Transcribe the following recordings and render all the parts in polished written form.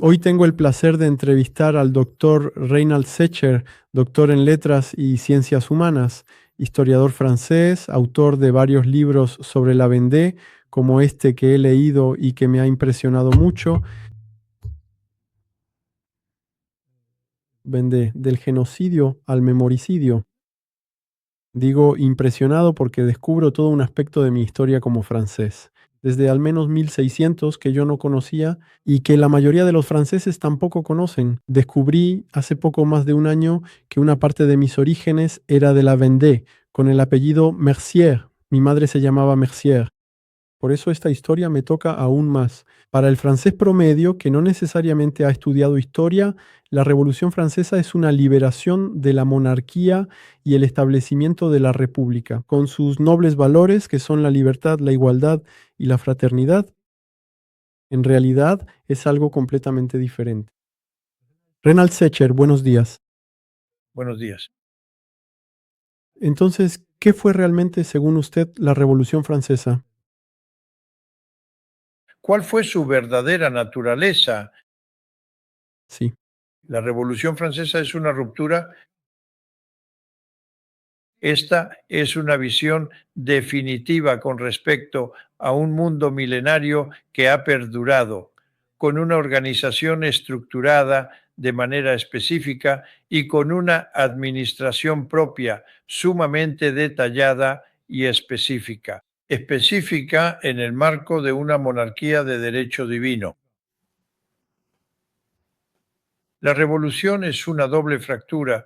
Hoy tengo el placer de entrevistar al doctor Reinald Secher, doctor en Letras y Ciencias Humanas, historiador francés, autor de varios libros sobre la Vendée, como este que he leído y que me ha impresionado mucho, Vendée, del genocidio al memoricidio. Digo impresionado porque descubro todo un aspecto de mi historia como francés, desde al menos 1600 que yo no conocía y que la mayoría de los franceses tampoco conocen. Descubrí hace poco más de un año que una parte de mis orígenes era de la Vendée, con el apellido Mercier. Mi madre se llamaba Mercier. Por eso esta historia me toca aún más. Para el francés promedio, que no necesariamente ha estudiado historia, la Revolución Francesa es una liberación de la monarquía y el establecimiento de la república, con sus nobles valores que son la libertad, la igualdad y la fraternidad. En realidad es algo completamente diferente. Renald Secher, buenos días. Buenos días. Entonces, ¿qué fue realmente, según usted, la Revolución Francesa? ¿Cuál fue su verdadera naturaleza? Sí. La Revolución Francesa es una ruptura. Esta es una visión definitiva con respecto a un mundo milenario que ha perdurado, con una organización estructurada de manera específica y con una administración propia sumamente detallada y específica. Específica en el marco de una monarquía de derecho divino. La revolución es una doble fractura,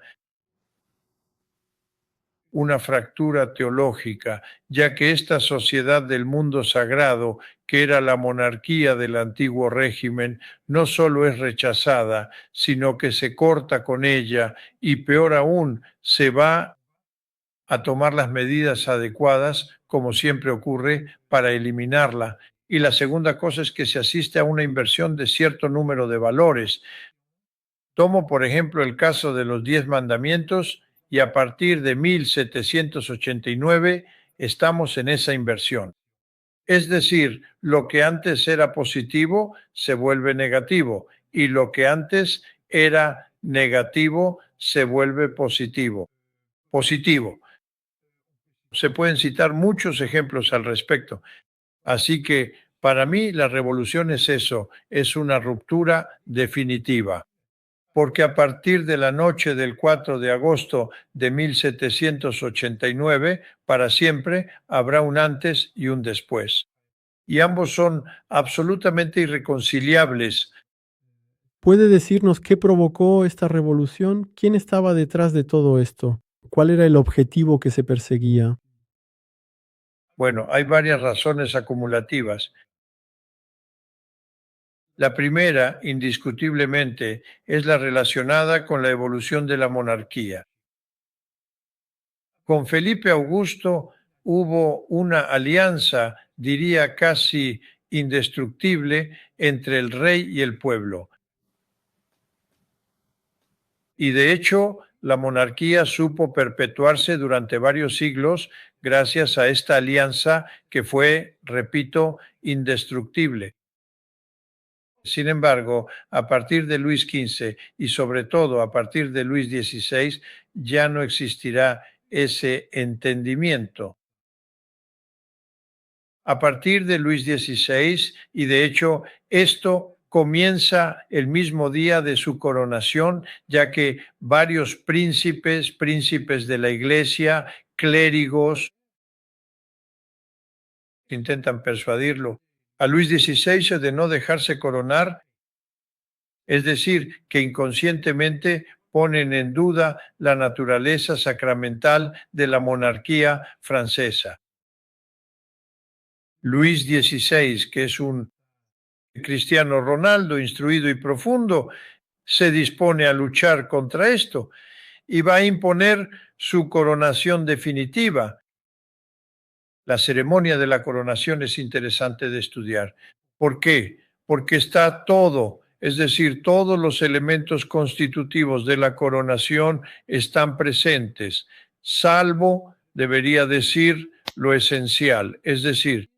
una fractura teológica, ya que esta sociedad del mundo sagrado, que era la monarquía del antiguo régimen, no solo es rechazada, sino que se corta con ella y peor aún, se va a tomar las medidas adecuadas, como siempre ocurre, para eliminarla. Y la segunda cosa es que se asiste a una inversión de cierto número de valores. Tomo, por ejemplo, el caso de los 10 mandamientos y a partir de 1789 estamos en esa inversión. Es decir, lo que antes era positivo se vuelve negativo y lo que antes era negativo se vuelve positivo. Positivo. Se pueden citar muchos ejemplos al respecto. Así que para mí la revolución es eso, es una ruptura definitiva. Porque a partir de la noche del 4 de agosto de 1789, para siempre habrá un antes y un después. Y ambos son absolutamente irreconciliables. ¿Puede decirnos qué provocó esta revolución? ¿Quién estaba detrás de todo esto? ¿Cuál era el objetivo que se perseguía? Bueno, hay varias razones acumulativas. La primera, indiscutiblemente, es la relacionada con la evolución de la monarquía. Con Felipe Augusto hubo una alianza, diría casi indestructible, entre el rey y el pueblo. Y de hecho, la monarquía supo perpetuarse durante varios siglos gracias a esta alianza que fue, repito, indestructible. Sin embargo, a partir de Luis XV y sobre todo a partir de Luis XVI, ya no existirá ese entendimiento. A partir de Luis XVI, y de hecho esto comienza el mismo día de su coronación, ya que varios príncipes de la iglesia, clérigos, intentan persuadirlo a Luis XVI de no dejarse coronar, es decir, que inconscientemente ponen en duda la naturaleza sacramental de la monarquía francesa. Luis XVI, que es un Cristiano Ronaldo, instruido y profundo, se dispone a luchar contra esto y va a imponer su coronación definitiva. La ceremonia de la coronación es interesante de estudiar. ¿Por qué? Porque está todo, es decir, todos los elementos constitutivos de la coronación están presentes, salvo, debería decir, lo esencial, es decir,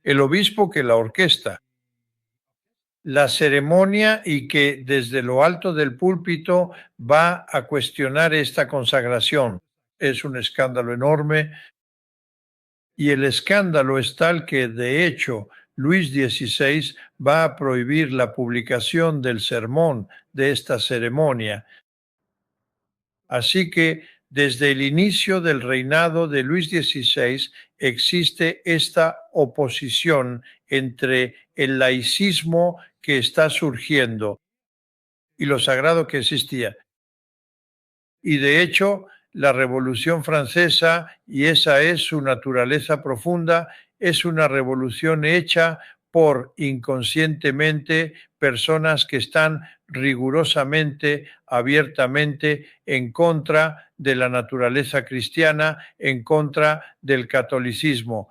el obispo que la orquesta. la ceremonia y que desde lo alto del púlpito va a cuestionar esta consagración. Es un escándalo enorme y el escándalo es tal que, de hecho, Luis XVI va a prohibir la publicación del sermón de esta ceremonia. Así que desde el inicio del reinado de Luis XVI existe esta oposición entre el laicismo que está surgiendo y lo sagrado que existía. Y de hecho, la Revolución Francesa, y esa es su naturaleza profunda, es una revolución hecha por inconscientemente personas que están rigurosamente, abiertamente en contra de la naturaleza cristiana, en contra del catolicismo.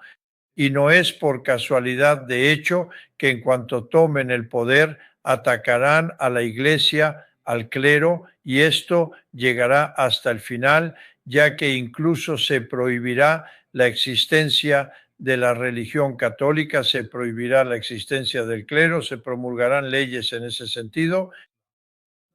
Y no es por casualidad, de hecho, que en cuanto tomen el poder atacarán a la Iglesia, al clero, y esto llegará hasta el final, ya que incluso se prohibirá la existencia de la religión católica, se prohibirá la existencia del clero, se promulgarán leyes en ese sentido.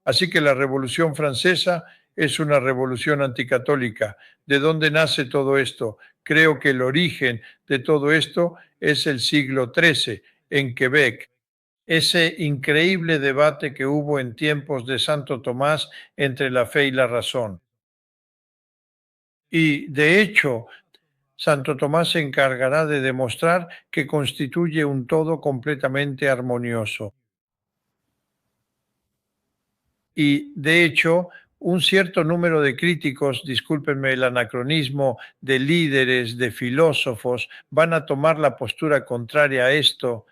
Así que la Revolución Francesa es una revolución anticatólica. ¿De dónde nace todo esto? Creo que el origen de todo esto es el siglo XIII, en Quebec. Ese increíble debate que hubo en tiempos de Santo Tomás entre la fe y la razón. Y de hecho, Santo Tomás se encargará de demostrar que constituye un todo completamente armonioso. Y de hecho, un cierto número de críticos, discúlpenme el anacronismo, de líderes, de filósofos, van a tomar la postura contraria a esto,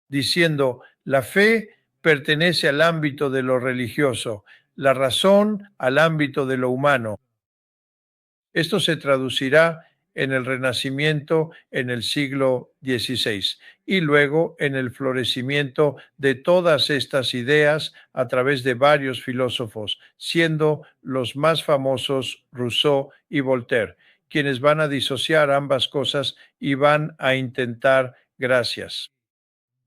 diciendo, la fe pertenece al ámbito de lo religioso, la razón al ámbito de lo humano. Esto se traducirá en el Renacimiento en el siglo XVI y luego en el florecimiento de todas estas ideas a través de varios filósofos, siendo los más famosos Rousseau y Voltaire, quienes van a disociar ambas cosas y van a intentar, gracias,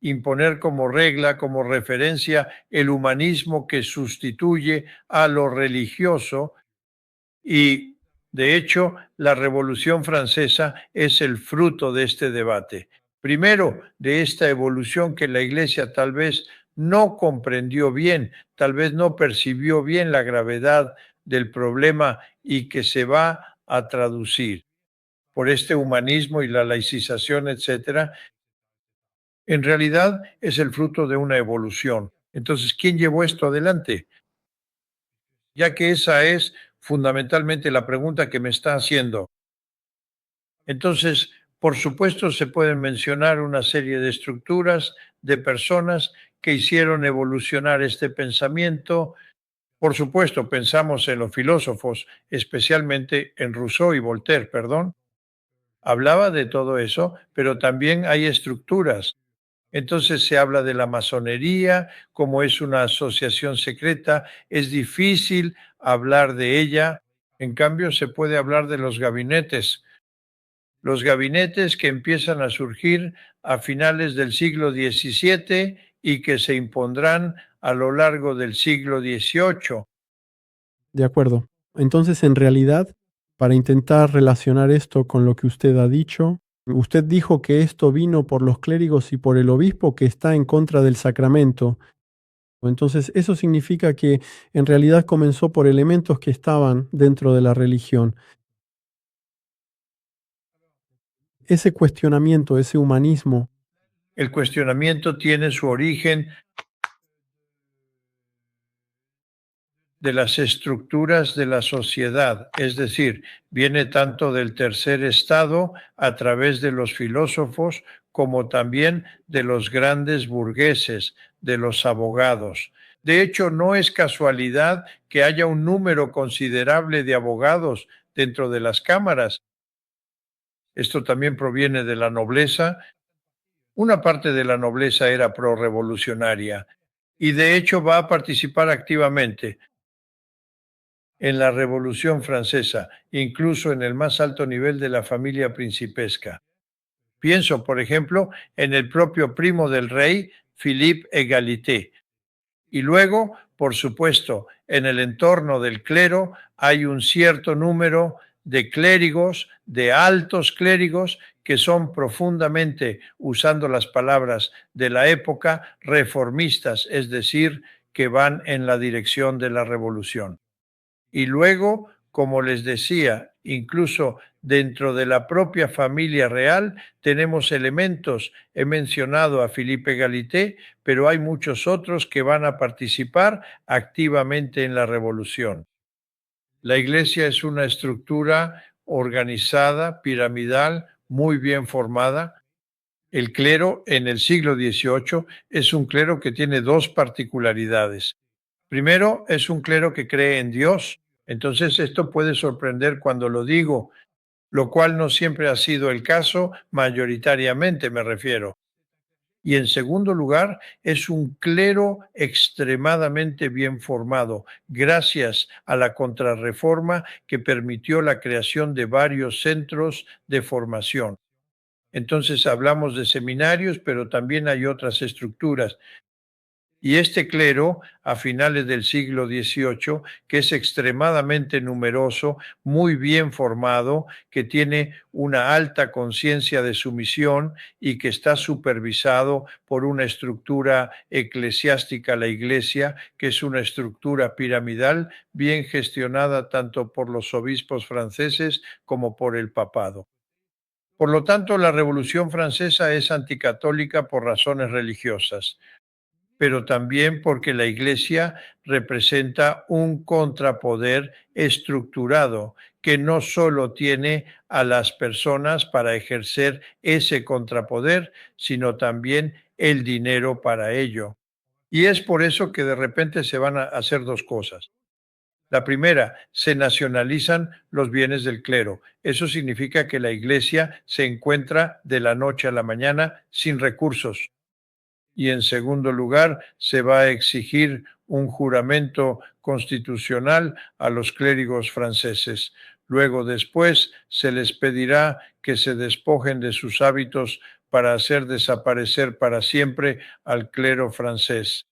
imponer como regla, como referencia, el humanismo que sustituye a lo religioso. Y de hecho, la Revolución Francesa es el fruto de este debate. Primero, de esta evolución que la Iglesia tal vez no comprendió bien, tal vez no percibió bien la gravedad del problema y que se va a traducir por este humanismo y la laicización, etcétera. En realidad es el fruto de una evolución. Entonces, ¿quién llevó esto adelante? Ya que esa es fundamentalmente la pregunta que me está haciendo. Entonces, por supuesto, se pueden mencionar una serie de estructuras, de personas que hicieron evolucionar este pensamiento. Por supuesto, pensamos en los filósofos, especialmente en Rousseau y Voltaire, perdón. Hablaba de todo eso, pero también hay estructuras. Entonces se habla de la masonería, como es una asociación secreta, es difícil hablar de ella. En cambio, se puede hablar de los gabinetes que empiezan a surgir a finales del siglo XVII y que se impondrán a lo largo del siglo XVIII. De acuerdo. Entonces, en realidad, para intentar relacionar esto con lo que usted ha dicho, usted dijo que esto vino por los clérigos y por el obispo que está en contra del sacramento. Entonces, eso significa que en realidad comenzó por elementos que estaban dentro de la religión. Ese cuestionamiento, ese humanismo, El cuestionamiento tiene su origen de las estructuras de la sociedad, es decir, viene tanto del tercer estado a través de los filósofos como también de los grandes burgueses, de los abogados. De hecho, no es casualidad que haya un número considerable de abogados dentro de las cámaras. Esto también proviene de la nobleza. Una parte de la nobleza era prorrevolucionaria y de hecho va a participar activamente en la Revolución Francesa, incluso en el más alto nivel de la familia principesca. Pienso, por ejemplo, en el propio primo del rey, Philippe Égalité. Y luego, por supuesto, en el entorno del clero hay un cierto número de clérigos, de altos clérigos, que son profundamente, usando las palabras de la época, reformistas, es decir, que van en la dirección de la revolución. Y luego, como les decía, incluso dentro de la propia familia real tenemos elementos, he mencionado a Philippe Galité, pero hay muchos otros que van a participar activamente en la revolución. La iglesia es una estructura organizada, piramidal, muy bien formada. El clero en el siglo XVIII es un clero que tiene dos particularidades. Primero, es un clero que cree en Dios. Entonces, esto puede sorprender cuando lo digo, lo cual no siempre ha sido el caso, mayoritariamente me refiero. Y en segundo lugar, es un clero extremadamente bien formado, gracias a la contrarreforma que permitió la creación de varios centros de formación. Entonces hablamos de seminarios, pero también hay otras estructuras. Y este clero, a finales del siglo XVIII, que es extremadamente numeroso, muy bien formado, que tiene una alta conciencia de su misión y que está supervisado por una estructura eclesiástica, la Iglesia, que es una estructura piramidal bien gestionada tanto por los obispos franceses como por el papado. Por lo tanto, la Revolución Francesa es anticatólica por razones religiosas, pero también porque la Iglesia representa un contrapoder estructurado que no solo tiene a las personas para ejercer ese contrapoder, sino también el dinero para ello. Y es por eso que de repente se van a hacer dos cosas. La primera, se nacionalizan los bienes del clero. Eso significa que la Iglesia se encuentra de la noche a la mañana sin recursos. Y en segundo lugar, se va a exigir un juramento constitucional a los clérigos franceses. Luego, después, se les pedirá que se despojen de sus hábitos para hacer desaparecer para siempre al clero francés.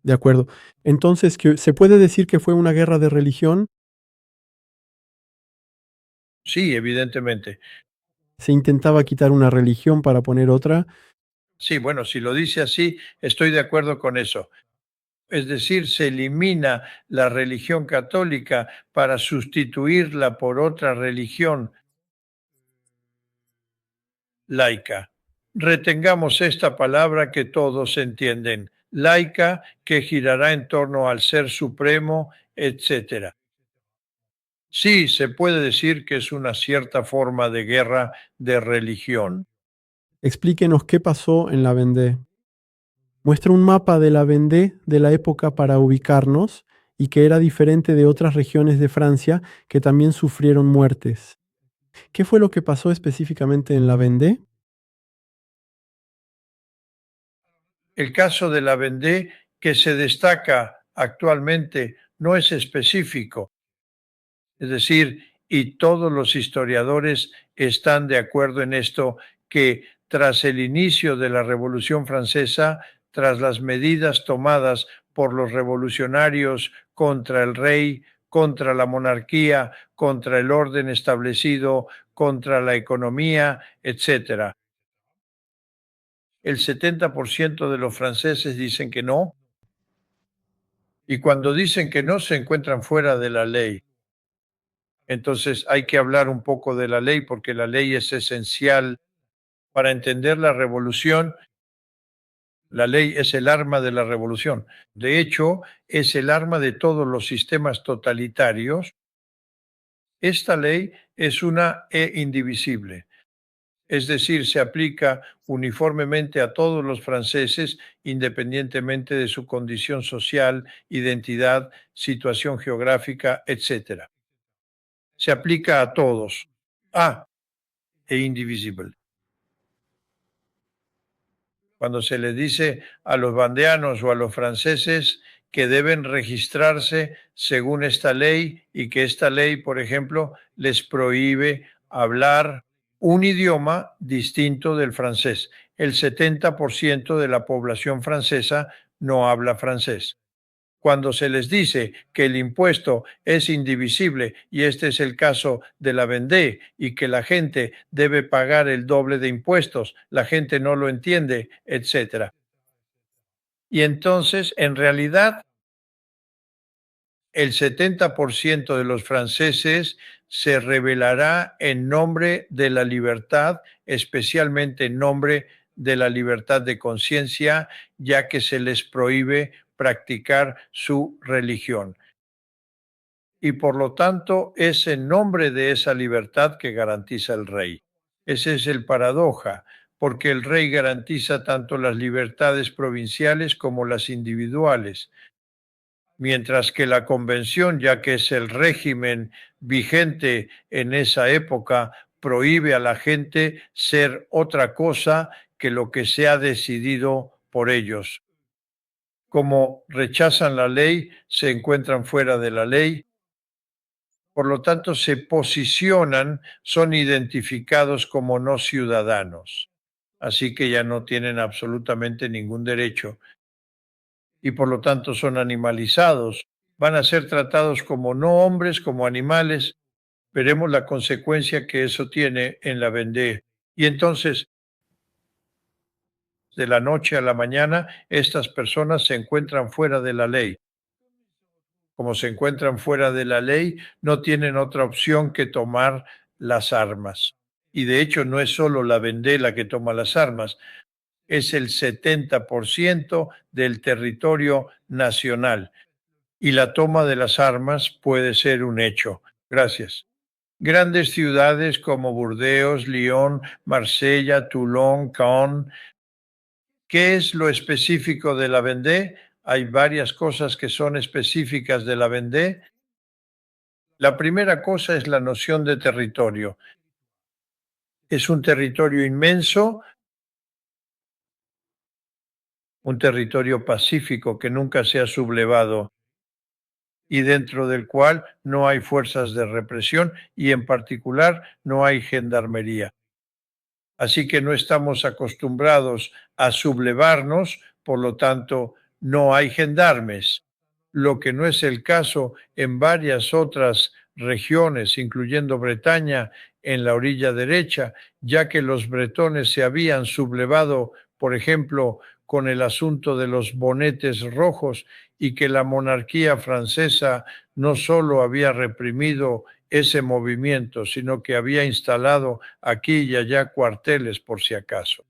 De acuerdo. Entonces, ¿se puede decir que fue una guerra de religión? Sí, evidentemente. ¿Se intentaba quitar una religión para poner otra? Sí, bueno, si lo dice así, estoy de acuerdo con eso. Es decir, se elimina la religión católica para sustituirla por otra religión laica. Retengamos esta palabra que todos entienden, laica, que girará en torno al Ser Supremo, etcétera. Sí, se puede decir que es una cierta forma de guerra de religión. Explíquenos qué pasó en la Vendée. Muestra un mapa de la Vendée de la época para ubicarnos y que era diferente de otras regiones de Francia que también sufrieron muertes. ¿Qué fue lo que pasó específicamente en la Vendée? El caso de la Vendée, que se destaca actualmente, no es específico. Es decir, y todos los historiadores están de acuerdo en esto, que tras el inicio de la Revolución Francesa, tras las medidas tomadas por los revolucionarios contra el rey, contra la monarquía, contra el orden establecido, contra la economía, etcétera. El 70% de los franceses dicen que no, y cuando dicen que no se encuentran fuera de la ley. Entonces hay que hablar un poco de la ley porque la ley es esencial para entender la revolución. La ley es el arma de la revolución. De hecho, es el arma de todos los sistemas totalitarios. Esta ley es una e indivisible, es decir, se aplica uniformemente a todos los franceses, independientemente de su condición social, identidad, situación geográfica, etcétera. Se aplica a todos. Ah, e indivisible. Cuando se les dice a los vandeanos o a los franceses que deben registrarse según esta ley y que esta ley, por ejemplo, les prohíbe hablar un idioma distinto del francés. El 70% de la población francesa no habla francés. Cuando se les dice que el impuesto es indivisible, y este es el caso de la Vendée, y que la gente debe pagar el doble de impuestos, la gente no lo entiende, etcétera. Y entonces, en realidad, el 70% de los franceses se rebelará en nombre de la libertad, especialmente en nombre de la libertad de conciencia, ya que se les prohíbe practicar su religión. Y por lo tanto es en nombre de esa libertad que garantiza el rey. Ese es el paradoja, porque el rey garantiza tanto las libertades provinciales como las individuales, mientras que la convención, ya que es el régimen vigente en esa época, prohíbe a la gente ser otra cosa que lo que se ha decidido por ellos. Como rechazan la ley, se encuentran fuera de la ley, por lo tanto se posicionan, son identificados como no ciudadanos. Así que ya no tienen absolutamente ningún derecho y por lo tanto son animalizados. Van a ser tratados como no hombres, como animales. Veremos la consecuencia que eso tiene en la Vendée. Y entonces, de la noche a la mañana, estas personas se encuentran fuera de la ley. Como se encuentran fuera de la ley, no tienen otra opción que tomar las armas. Y de hecho no es solo la Vendée la que toma las armas, es el 70% del territorio nacional. Y la toma de las armas puede ser un hecho. Gracias. Grandes ciudades como Burdeos, Lyon, Marsella, Toulon, Caen. ¿Qué es lo específico de la Vendée? Hay varias cosas que son específicas de la Vendée. La primera cosa es la noción de territorio. Es un territorio inmenso, un territorio pacífico que nunca se ha sublevado y dentro del cual no hay fuerzas de represión y en particular no hay gendarmería. Así que no estamos acostumbrados a sublevarnos, por lo tanto no hay gendarmes, lo que no es el caso en varias otras regiones, incluyendo Bretaña en la orilla derecha, ya que los bretones se habían sublevado, por ejemplo, con el asunto de los bonetes rojos y que la monarquía francesa no solo había reprimido ese movimiento, sino que había instalado aquí y allá cuarteles por si acaso.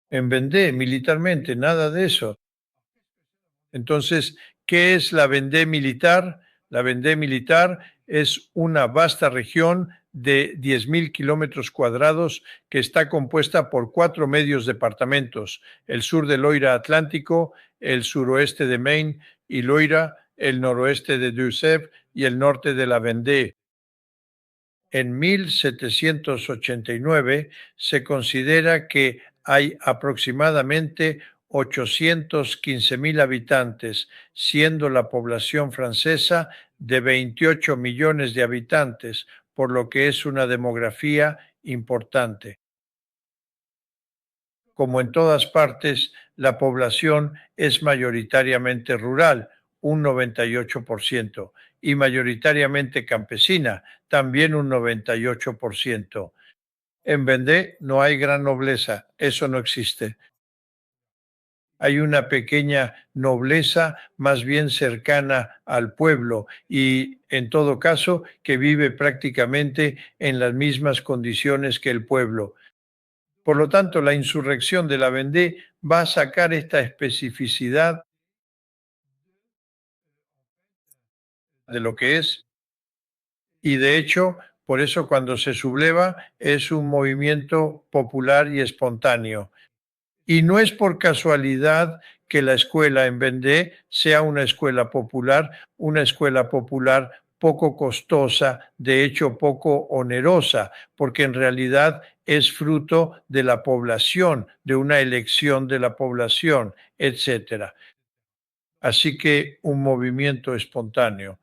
En Vendée, militarmente, nada de eso. Entonces, ¿qué es la Vendée militar? La Vendée militar es una vasta región de 10.000 kilómetros cuadrados que está compuesta por 4 medios departamentos: el sur del Loira Atlántico, el suroeste de Maine y Loira, el noroeste de Deux-Sèvres y el norte de la Vendée. En 1789 se considera que hay aproximadamente 815.000 habitantes, siendo la población francesa de 28 millones de habitantes, por lo que es una demografía importante. Como en todas partes, la población es mayoritariamente rural, un 98%, y mayoritariamente campesina, también un 98%. En Vendée no hay gran nobleza, eso no existe. Hay una pequeña nobleza más bien cercana al pueblo y, en todo caso, que vive prácticamente en las mismas condiciones que el pueblo. Por lo tanto, la insurrección de la Vendée va a sacar esta especificidad de lo que es y, de hecho, por eso cuando se subleva es un movimiento popular y espontáneo. Y no es por casualidad que la escuela en Vendée sea una escuela popular poco costosa, de hecho poco onerosa, porque en realidad es fruto de la población, de una elección de la población, etcétera. Así que un movimiento espontáneo.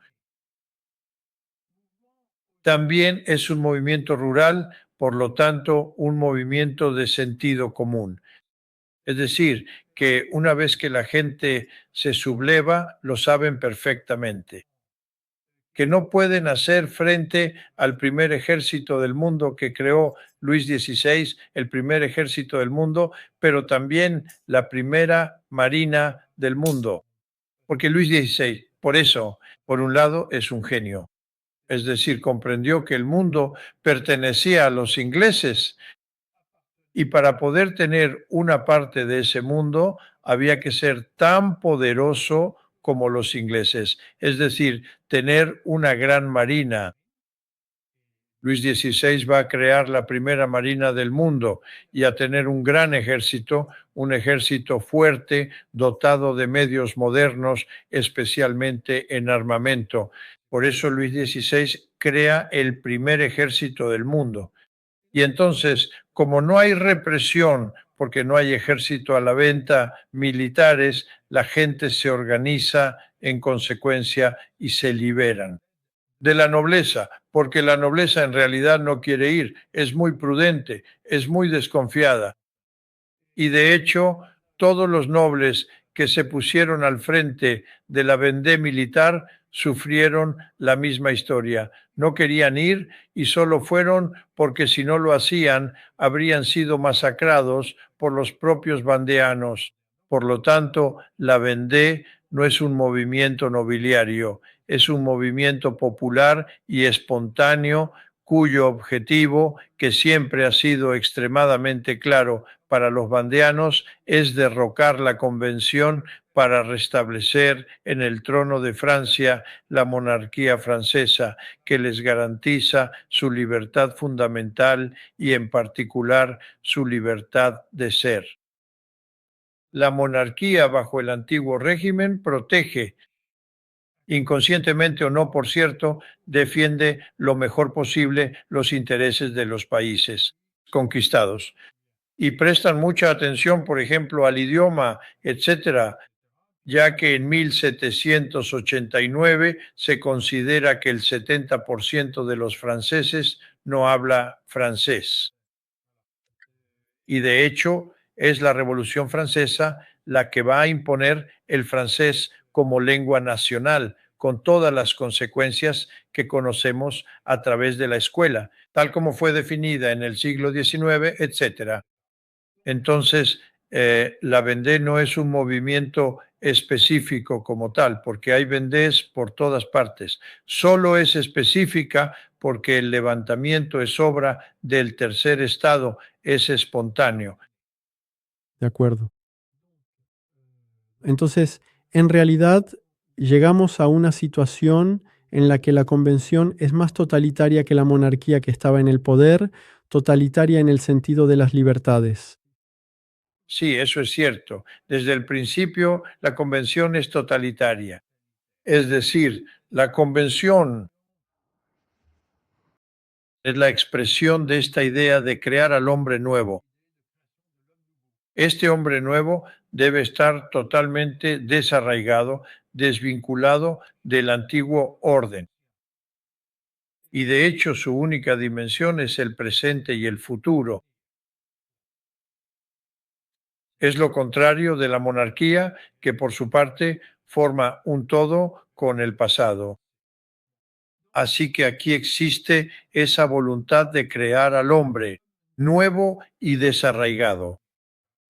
También es un movimiento rural, por lo tanto, un movimiento de sentido común. Es decir, que una vez que la gente se subleva, lo saben perfectamente, que no pueden hacer frente al primer ejército del mundo que creó Luis XVI, el primer ejército del mundo, pero también la primera marina del mundo, porque Luis XVI, por eso, por un lado, es un genio. Es decir, comprendió que el mundo pertenecía a los ingleses y para poder tener una parte de ese mundo había que ser tan poderoso como los ingleses, es decir, tener una gran marina. Luis XVI va a crear la primera marina del mundo y a tener un gran ejército, un ejército fuerte, dotado de medios modernos, especialmente en armamento. Por eso Luis XVI crea el primer ejército del mundo. Y entonces, como no hay represión, porque no hay ejército a la venta, militares, la gente se organiza en consecuencia y se liberan. De la nobleza, porque la nobleza en realidad no quiere ir, es muy prudente, es muy desconfiada. Y de hecho, todos los nobles que se pusieron al frente de la vendée militar sufrieron la misma historia. No querían ir y solo fueron porque si no lo hacían habrían sido masacrados por los propios vandeanos. Por lo tanto, la vendée no es un movimiento nobiliario, es un movimiento popular y espontáneo cuyo objetivo, que siempre ha sido extremadamente claro para los vandeanos, es derrocar la convención para restablecer en el trono de Francia la monarquía francesa, que les garantiza su libertad fundamental y en particular su libertad de ser. La monarquía bajo el antiguo régimen protege, inconscientemente o no, por cierto, defiende lo mejor posible los intereses de los países conquistados. Y prestan mucha atención, por ejemplo, al idioma, etcétera, ya que en 1789 se considera que el 70% de los franceses no habla francés. Y de hecho es la Revolución Francesa la que va a imponer el francés como lengua nacional, con todas las consecuencias que conocemos a través de la escuela, tal como fue definida en el siglo XIX, etcétera. Entonces, la Vendée no es un movimiento específico como tal, porque hay Vendées por todas partes. Solo es específica porque el levantamiento es obra del tercer estado, es espontáneo. De acuerdo. Entonces, en realidad, llegamos a una situación en la que la convención es más totalitaria que la monarquía que estaba en el poder, totalitaria en el sentido de las libertades. Sí, eso es cierto. Desde el principio, la convención es totalitaria. Es decir, la convención es la expresión de esta idea de crear al hombre nuevo. Este hombre nuevo debe estar totalmente desarraigado, desvinculado del antiguo orden. Y de hecho su única dimensión es el presente y el futuro. Es lo contrario de la monarquía, que por su parte forma un todo con el pasado. Así que aquí existe esa voluntad de crear al hombre nuevo y desarraigado.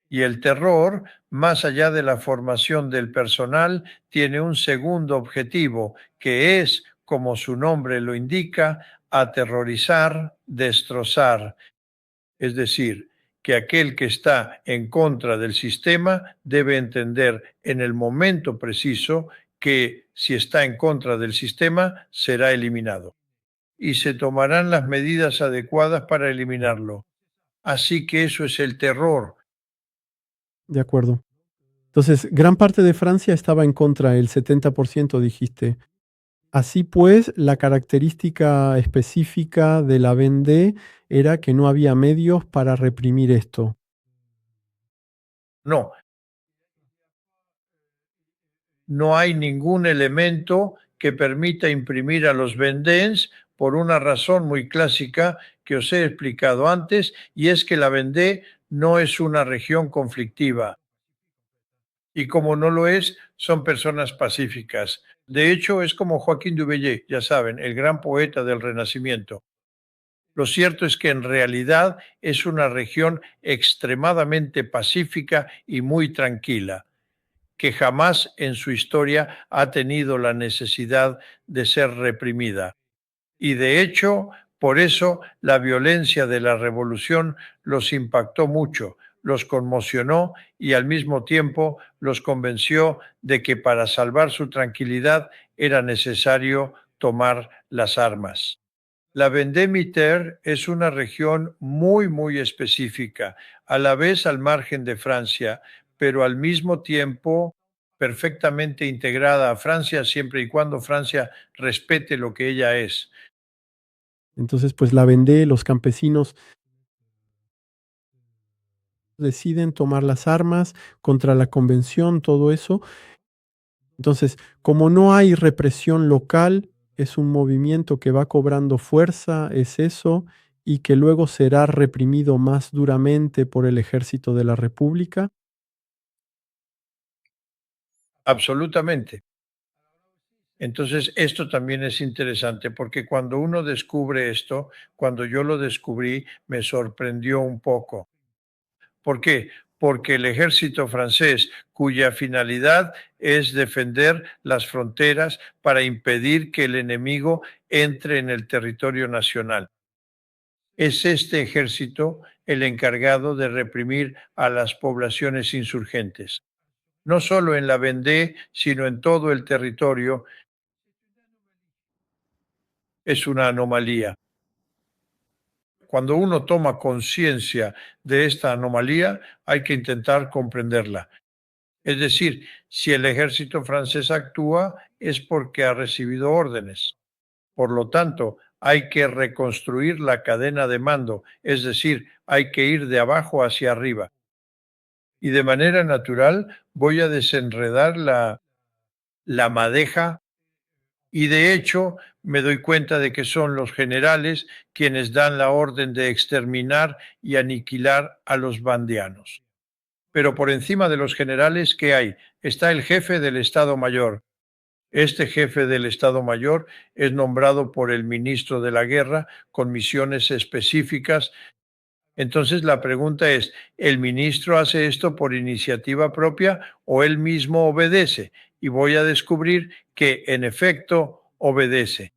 Y el terror, más allá de la formación del personal, tiene un segundo objetivo, que es, como su nombre lo indica, aterrorizar, destrozar. Es decir, que aquel que está en contra del sistema debe entender en el momento preciso que si está en contra del sistema será eliminado y se tomarán las medidas adecuadas para eliminarlo. Así que eso es el terror. De acuerdo. Entonces, gran parte de Francia estaba en contra, el 70% dijiste. Así pues, la característica específica de la Vendée era que no había medios para reprimir esto. No, no hay ningún elemento que permita imprimir a los vendens por una razón muy clásica que os he explicado antes, y es que la Vendée no es una región conflictiva. Y como no lo es, son personas pacíficas. De hecho, es como Joaquín Dubellé, ya saben, el gran poeta del Renacimiento. Lo cierto es que en realidad es una región extremadamente pacífica y muy tranquila, que jamás en su historia ha tenido la necesidad de ser reprimida. Y de hecho, por eso la violencia de la revolución los impactó mucho, los conmocionó y al mismo tiempo los convenció de que para salvar su tranquilidad era necesario tomar las armas. La Vendée-Mitterre es una región muy específica, a la vez al margen de Francia, pero al mismo tiempo perfectamente integrada a Francia siempre y cuando Francia respete lo que ella es. Entonces, pues la Vendée, los campesinos deciden tomar las armas contra la convención, todo eso. Entonces, como no hay represión local, es un movimiento que va cobrando fuerza, es eso, y que luego será reprimido más duramente por el ejército de la República. Absolutamente. Entonces, esto también es interesante porque cuando uno descubre esto, cuando yo lo descubrí, me sorprendió un poco. ¿Por qué? Porque el ejército francés, cuya finalidad es defender las fronteras para impedir que el enemigo entre en el territorio nacional. Es este ejército el encargado de reprimir a las poblaciones insurgentes, no solo en la Vendée, sino en todo el territorio. Es una anomalía. Cuando uno toma conciencia de esta anomalía, hay que intentar comprenderla. Es decir, si el ejército francés actúa es porque ha recibido órdenes. Por lo tanto, hay que reconstruir la cadena de mando, es decir, hay que ir de abajo hacia arriba. Y de manera natural voy a desenredar la madeja y de hecho me doy cuenta de que son los generales quienes dan la orden de exterminar y aniquilar a los bandianos. Pero por encima de los generales, ¿qué hay? Está el jefe del Estado Mayor. Este jefe del Estado Mayor es nombrado por el ministro de la Guerra con misiones específicas. Entonces la pregunta es, ¿el ministro hace esto por iniciativa propia o él mismo obedece? Y voy a descubrir que en efecto obedece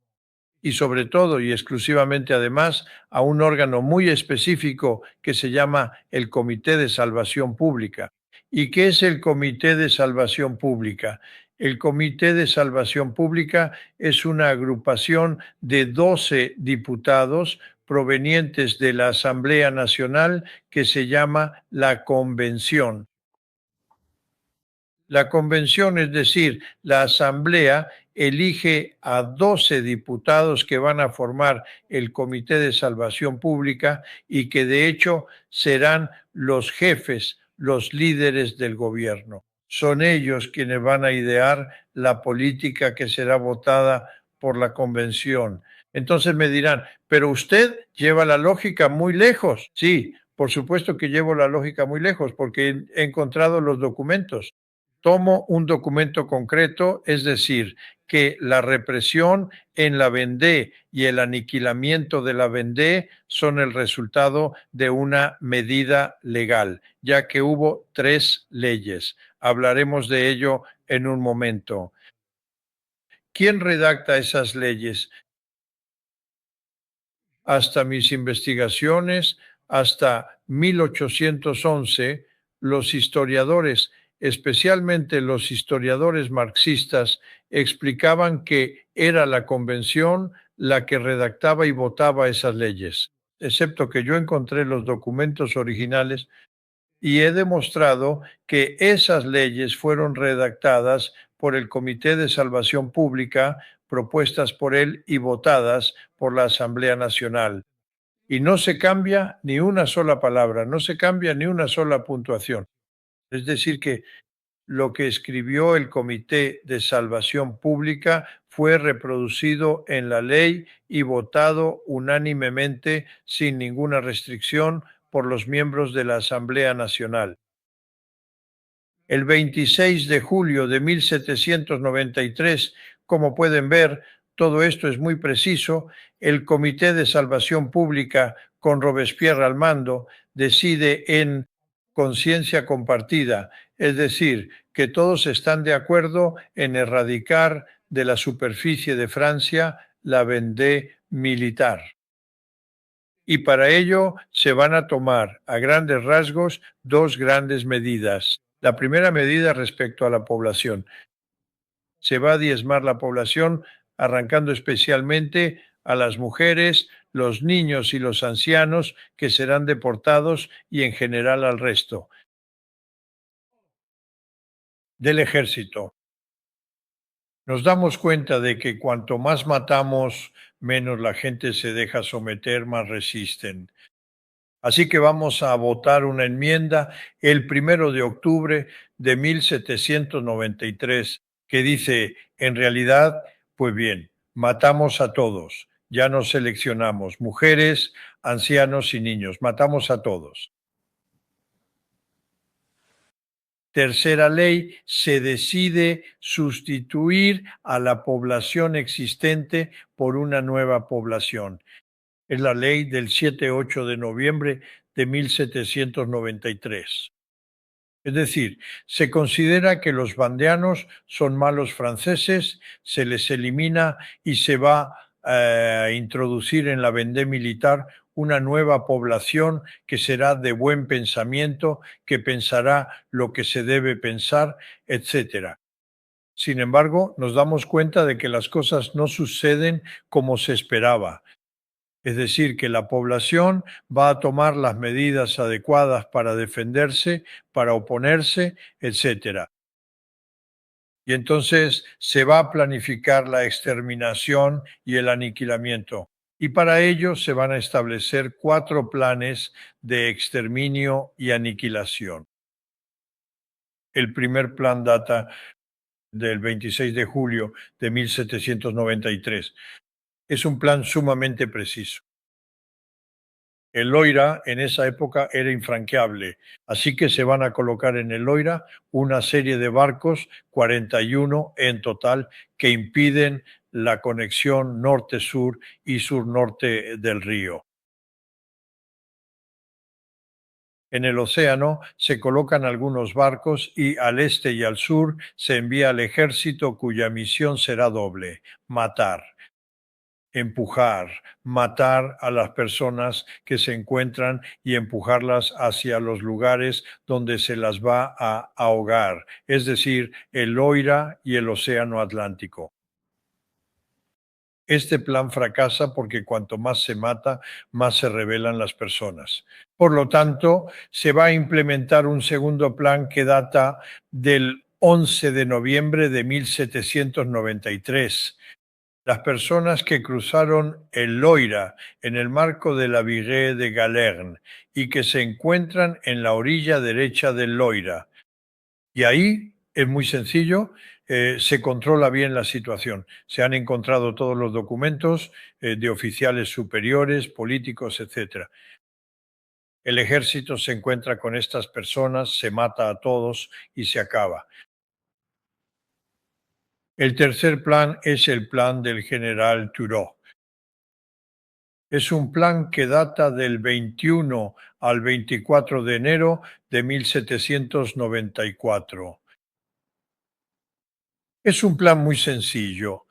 y sobre todo y exclusivamente además a un órgano muy específico que se llama el Comité de Salvación Pública. ¿Y qué es el Comité de Salvación Pública? El Comité de Salvación Pública es una agrupación de 12 diputados provenientes de la Asamblea Nacional que se llama la Convención. La convención, es decir, la asamblea elige a 12 diputados que van a formar el Comité de Salvación Pública y que de hecho serán los jefes, los líderes del gobierno. Son ellos quienes van a idear la política que será votada por la convención. Entonces me dirán, pero usted lleva la lógica muy lejos. Sí, por supuesto que llevo la lógica muy lejos porque he encontrado los documentos. Tomo un documento concreto, es decir, que la represión en la Vendée y el aniquilamiento de la Vendée son el resultado de una medida legal, ya que hubo 3 leyes. Hablaremos de ello en un momento. ¿Quién redacta esas leyes? Hasta mis investigaciones, hasta 1811, los historiadores, especialmente los historiadores marxistas, explicaban que era la convención la que redactaba y votaba esas leyes, excepto que yo encontré los documentos originales y he demostrado que esas leyes fueron redactadas por el Comité de Salvación Pública, propuestas por él y votadas por la Asamblea Nacional. Y no se cambia ni una sola palabra, no se cambia ni una sola puntuación. Es decir, que lo que escribió el Comité de Salvación Pública fue reproducido en la ley y votado unánimemente sin ninguna restricción por los miembros de la Asamblea Nacional. El 26 de julio de 1793, como pueden ver, todo esto es muy preciso, el Comité de Salvación Pública, con Robespierre al mando, decide en conciencia compartida, es decir, que todos están de acuerdo en erradicar de la superficie de Francia la Vendée militar. Y para ello se van a tomar a grandes rasgos dos grandes medidas. La primera medida respecto a la población. Se va a diezmar la población, arrancando especialmente a las mujeres, los niños y los ancianos, que serán deportados, y en general al resto del ejército. Nos damos cuenta de que cuanto más matamos, menos la gente se deja someter, más resisten. Así que vamos a votar una enmienda el 1 de octubre de 1793 que dice, en realidad, pues bien, matamos a todos, ya no seleccionamos mujeres, ancianos y niños, matamos a todos. Tercera ley, se decide sustituir a la población existente por una nueva población. Es la ley del 7-8 de noviembre de 1793. Es decir, se considera que los vandeanos son malos franceses, se les elimina y se va a introducir en la Vendée militar una nueva población que será de buen pensamiento, que pensará lo que se debe pensar, etc. Sin embargo, nos damos cuenta de que las cosas no suceden como se esperaba. Es decir, que la población va a tomar las medidas adecuadas para defenderse, para oponerse, etc. Y entonces se va a planificar la exterminación y el aniquilamiento. Y para ello se van a establecer 4 planes de exterminio y aniquilación. El primer plan data del 26 de julio de 1793. Es un plan sumamente preciso. El Loira en esa época era infranqueable, así que se van a colocar en el Loira una serie de barcos, 41 en total, que impiden la conexión norte-sur y sur-norte del río. En el océano se colocan algunos barcos y al este y al sur se envía al ejército, cuya misión será doble: matar, empujar, matar a las personas que se encuentran y empujarlas hacia los lugares donde se las va a ahogar, es decir, el Loira y el Océano Atlántico. Este plan fracasa porque cuanto más se mata, más se rebelan las personas. Por lo tanto, se va a implementar un segundo plan que data del 11 de noviembre de 1793. Las personas que cruzaron el Loira en el marco de la Virée de Galerne y que se encuentran en la orilla derecha del Loira. Y ahí es muy sencillo, se controla bien la situación. Se han encontrado todos los documentos de oficiales superiores, políticos, etc. El ejército se encuentra con estas personas, se mata a todos y se acaba. El tercer plan es el plan del general Turreau. Es un plan que data del 21 al 24 de enero de 1794. Es un plan muy sencillo.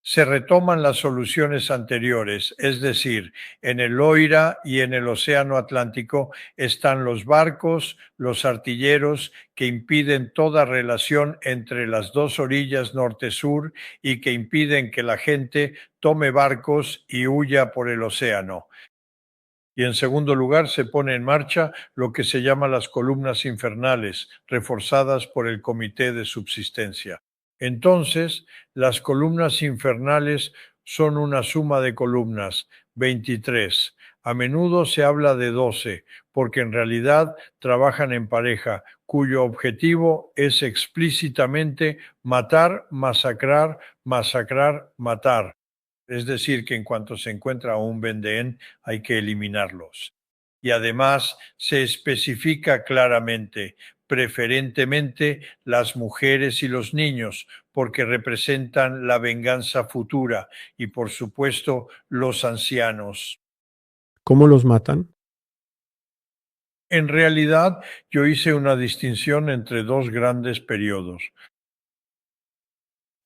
Se retoman las soluciones anteriores, es decir, en el Loira y en el Océano Atlántico están los barcos, los artilleros que impiden toda relación entre las dos orillas norte-sur y que impiden que la gente tome barcos y huya por el océano. Y en segundo lugar, se pone en marcha lo que se llama las columnas infernales, reforzadas por el Comité de Subsistencia. Entonces, las columnas infernales son una suma de columnas, 23. A menudo se habla de 12, porque en realidad trabajan en pareja, cuyo objetivo es explícitamente matar, masacrar, masacrar, matar. Es decir, que en cuanto se encuentra un Vendehén hay que eliminarlos. Y además se especifica claramente, preferentemente las mujeres y los niños, porque representan la venganza futura, y por supuesto los ancianos. ¿Cómo los matan? En realidad, yo hice una distinción entre dos grandes periodos.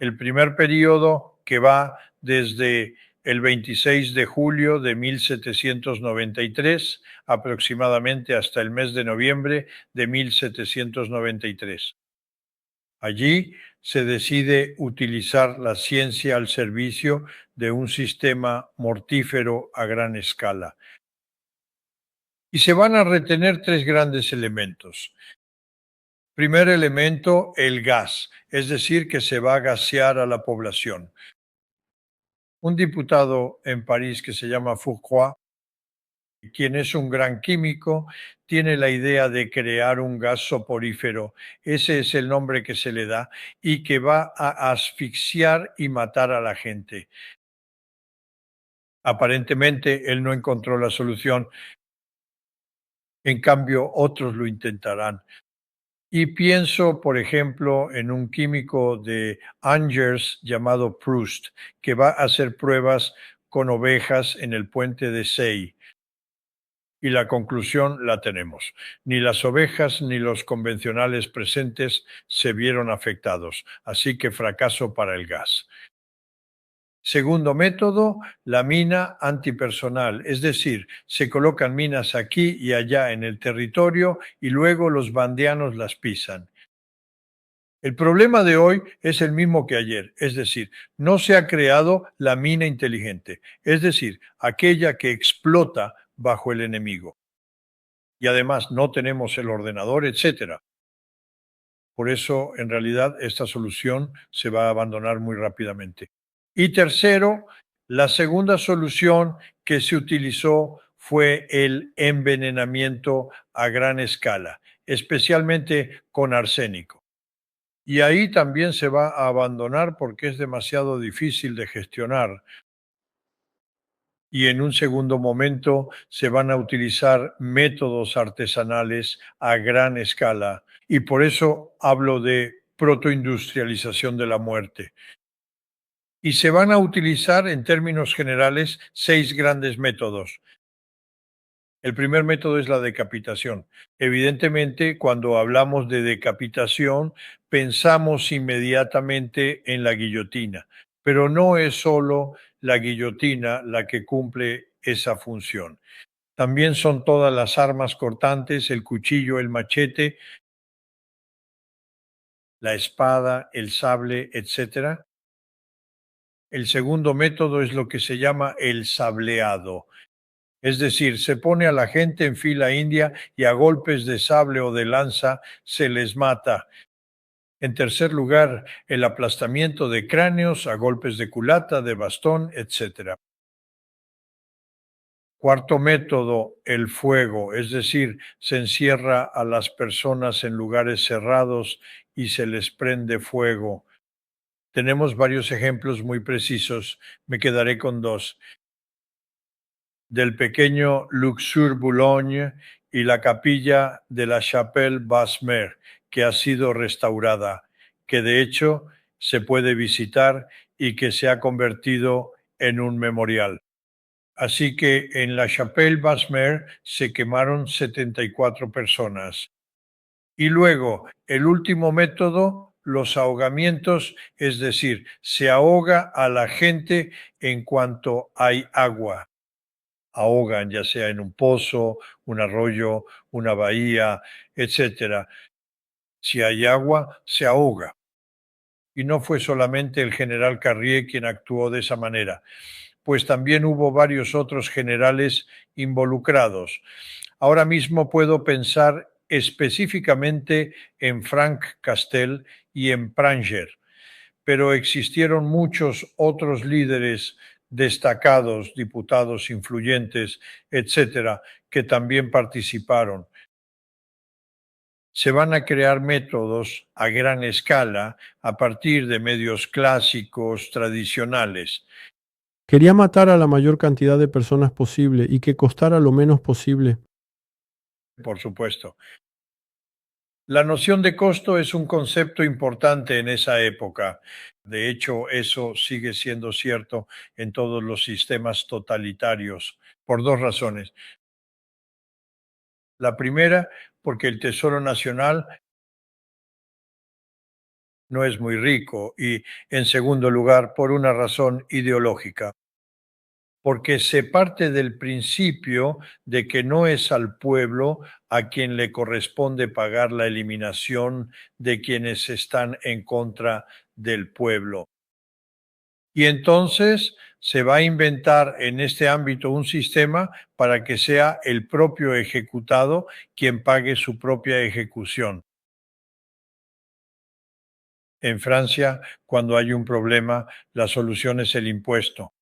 El primer periodo, que va desde el 26 de julio de 1793 aproximadamente hasta el mes de noviembre de 1793. Allí se decide utilizar la ciencia al servicio de un sistema mortífero a gran escala. Y se van a retener tres grandes elementos. Primer elemento, el gas, es decir, que se va a gasear a la población. Un diputado en París que se llama Fourcroy, quien es un gran químico, tiene la idea de crear un gas soporífero, ese es el nombre que se le da, y que va a asfixiar y matar a la gente. Aparentemente él no encontró la solución, en cambio otros lo intentarán. Y pienso, por ejemplo, en un químico de Angers llamado Proust, que va a hacer pruebas con ovejas en el puente de Sey. Y la conclusión la tenemos. Ni las ovejas ni los convencionales presentes se vieron afectados, así que fracaso para el gas. Segundo método, la mina antipersonal, es decir, se colocan minas aquí y allá en el territorio y luego los bandianos las pisan. El problema de hoy es el mismo que ayer, es decir, no se ha creado la mina inteligente, es decir, aquella que explota bajo el enemigo. Y además no tenemos el ordenador, etcétera. Por eso, en realidad, esta solución se va a abandonar muy rápidamente. Y tercero, la segunda solución que se utilizó fue el envenenamiento a gran escala, especialmente con arsénico. Y ahí también se va a abandonar porque es demasiado difícil de gestionar. Y en un segundo momento se van a utilizar métodos artesanales a gran escala. Y por eso hablo de protoindustrialización de la muerte. Y se van a utilizar en términos generales 6 grandes métodos. El primer método es la decapitación. Evidentemente, cuando hablamos de decapitación, pensamos inmediatamente en la guillotina, pero no es solo la guillotina la que cumple esa función. También son todas las armas cortantes, el cuchillo, el machete, la espada, el sable, etc. El segundo método es lo que se llama el sableado. Es decir, se pone a la gente en fila india y a golpes de sable o de lanza se les mata. En tercer lugar, el aplastamiento de cráneos a golpes de culata, de bastón, etc. Cuarto método, el fuego, es decir, se encierra a las personas en lugares cerrados y se les prende fuego. Tenemos varios ejemplos muy precisos, me quedaré con dos. Del pequeño Luxur-Boulogne y la capilla de la Chapelle-Basse-Mer, que ha sido restaurada, que de hecho se puede visitar y que se ha convertido en un memorial. Así que en la Chapelle-Basse-Mer se quemaron 74 personas. Y luego, el último método, los ahogamientos, es decir, se ahoga a la gente en cuanto hay agua. Ahogan ya sea en un pozo, un arroyo, una bahía, etcétera. Si hay agua, se ahoga. Y no fue solamente el general Carrier quien actuó de esa manera, pues también hubo varios otros generales involucrados. Ahora mismo puedo pensar específicamente en Frank Castel y en Pranger, pero existieron muchos otros líderes destacados diputados influyentes, etcétera, que también participaron. Se van a crear métodos a gran escala a partir de medios clásicos, tradicionales. Quería matar a la mayor cantidad de personas posible y que costara lo menos posible. Por supuesto. La noción de costo es un concepto importante en esa época. De hecho, eso sigue siendo cierto en todos los sistemas totalitarios, por dos razones. La primera, porque el Tesoro Nacional no es muy rico y, en segundo lugar, por una razón ideológica, porque se parte del principio de que no es al pueblo a quien le corresponde pagar la eliminación de quienes están en contra del pueblo. Y entonces se va a inventar en este ámbito un sistema para que sea el propio ejecutado quien pague su propia ejecución. En Francia, cuando hay un problema, la solución es el impuesto.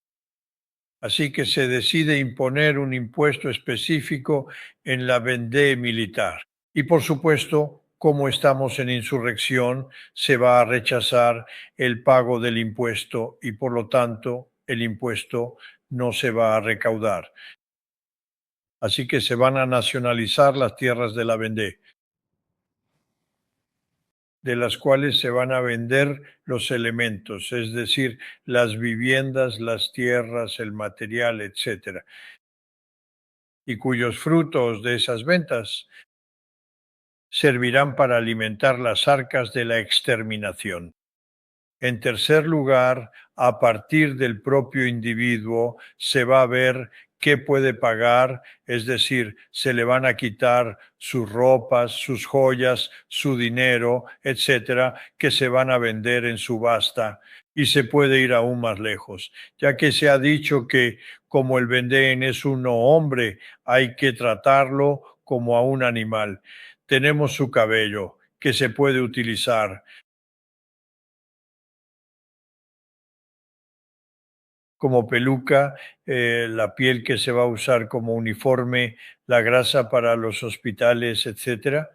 Así que se decide imponer un impuesto específico en la vendée militar. Y por supuesto, como estamos en insurrección, se va a rechazar el pago del impuesto y por lo tanto el impuesto no se va a recaudar. Así que se van a nacionalizar las tierras de la vendée, de las cuales se van a vender los elementos, es decir, las viviendas, las tierras, el material, etcétera, y cuyos frutos de esas ventas servirán para alimentar las arcas de la exterminación. En tercer lugar, a partir del propio individuo se va a ver qué puede pagar, es decir, se le van a quitar sus ropas, sus joyas, su dinero, etcétera, que se van a vender en subasta. Y se puede ir aún más lejos, ya que se ha dicho que como el Vendén es un no hombre, hay que tratarlo como a un animal. Tenemos su cabello, que se puede utilizar como peluca, la piel que se va a usar como uniforme, la grasa para los hospitales, etcétera.